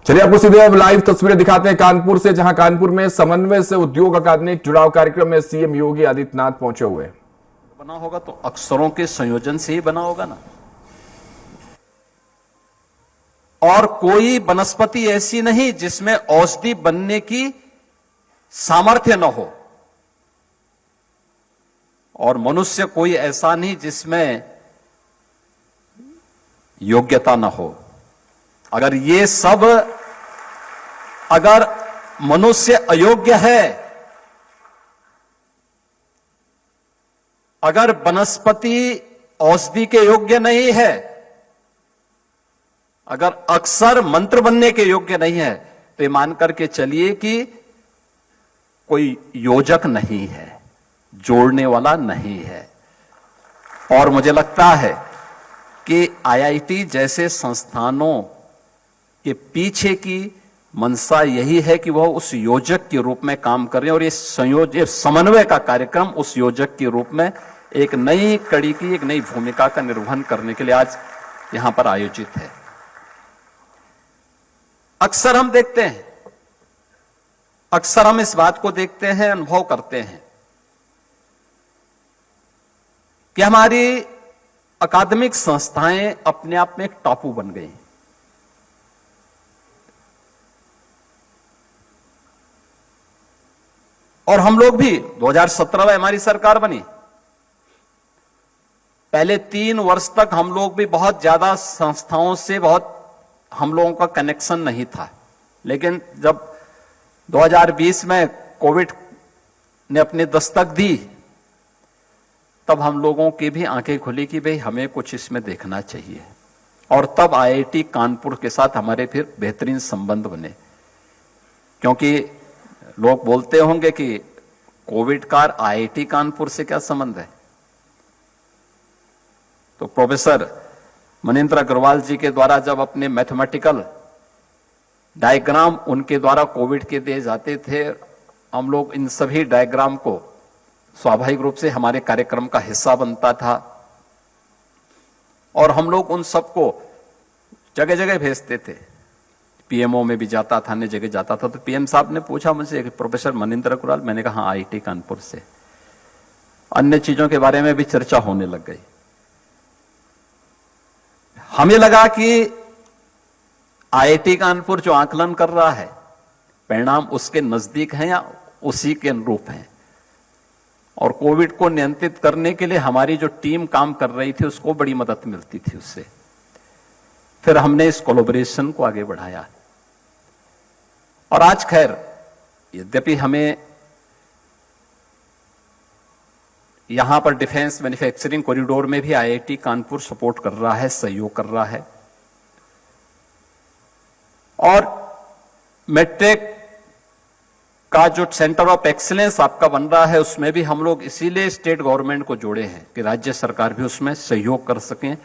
चलिए आपको सीधे अब लाइव तस्वीरें दिखाते हैं कानपुर से, जहां कानपुर में समन्वय से उद्योग अकादमी जुड़ाव कार्यक्रम में सीएम योगी आदित्यनाथ पहुंचे हुए। बना होगा तो अक्षरों के संयोजन से ही बना होगा ना। और कोई वनस्पति ऐसी नहीं जिसमें औषधि बनने की सामर्थ्य न हो, और मनुष्य कोई ऐसा नहीं जिसमें योग्यता न हो। अगर ये सब, अगर मनुष्य अयोग्य है, अगर वनस्पति औषधि के योग्य नहीं है, अगर अक्षर मंत्र बनने के योग्य नहीं है, तो ये मान करके चलिए कि कोई योजक नहीं है, जोड़ने वाला नहीं है। और मुझे लगता है कि आईआईटी जैसे संस्थानों के पीछे की मंशा यही है कि वह उस योजक के रूप में काम कर रहे हैं, और ये समन्वय का कार्यक्रम उस योजक के रूप में एक नई कड़ी की, एक नई भूमिका का निर्वहन करने के लिए आज यहां पर आयोजित है। अक्सर हम देखते हैं, अक्सर हम इस बात को देखते हैं, अनुभव करते हैं कि हमारी अकादमिक संस्थाएं अपने आप में एक टापू बन गई। और हम लोग भी 2017 में हमारी सरकार बनी, पहले 3 वर्ष तक हम लोग भी बहुत ज्यादा संस्थाओं से बहुत हम लोगों का कनेक्शन नहीं था। लेकिन जब 2020 में कोविड ने अपनी दस्तक दी, तब हम लोगों की भी आंखें खुली कि भाई हमें कुछ इसमें देखना चाहिए। और तब आईआईटी कानपुर के साथ हमारे फिर बेहतरीन संबंध बने। क्योंकि लोग बोलते होंगे कि कोविड का आईआईटी कानपुर से क्या संबंध है, तो प्रोफेसर मनिंद्र अग्रवाल जी के द्वारा जब अपने मैथमेटिकल डायग्राम उनके द्वारा कोविड के दिए जाते थे, हम लोग इन सभी डायग्राम को स्वाभाविक रूप से हमारे कार्यक्रम का हिस्सा बनता था, और हम लोग उन सबको जगह जगह भेजते थे। पीएमओ में भी जाता था, अन्य जगह जाता था। तो पीएम साहब ने पूछा मुझसे कि प्रोफेसर मनिंद्र अग्रवाल, मैंने कहा हाँ, आईआईटी कानपुर से। अन्य चीजों के बारे में भी चर्चा होने लग गई। हमें लगा कि आईआईटी कानपुर जो आकलन कर रहा है, परिणाम उसके नजदीक हैं या उसी के अनुरूप हैं। और कोविड को नियंत्रित करने के लिए हमारी जो टीम काम कर रही थी, उसको बड़ी मदद मिलती थी उससे। फिर हमने इस कोलैबोरेशन को आगे बढ़ाया, और आज खैर यद्यपि हमें यहां पर डिफेंस मैन्युफैक्चरिंग कॉरिडोर में भी आईआईटी कानपुर सपोर्ट कर रहा है, सहयोग कर रहा है। और मेडटेक का जो सेंटर ऑफ एक्सीलेंस आपका बन रहा है, उसमें भी हम लोग इसीलिए स्टेट गवर्नमेंट को जोड़े हैं कि राज्य सरकार भी उसमें सहयोग कर सकें,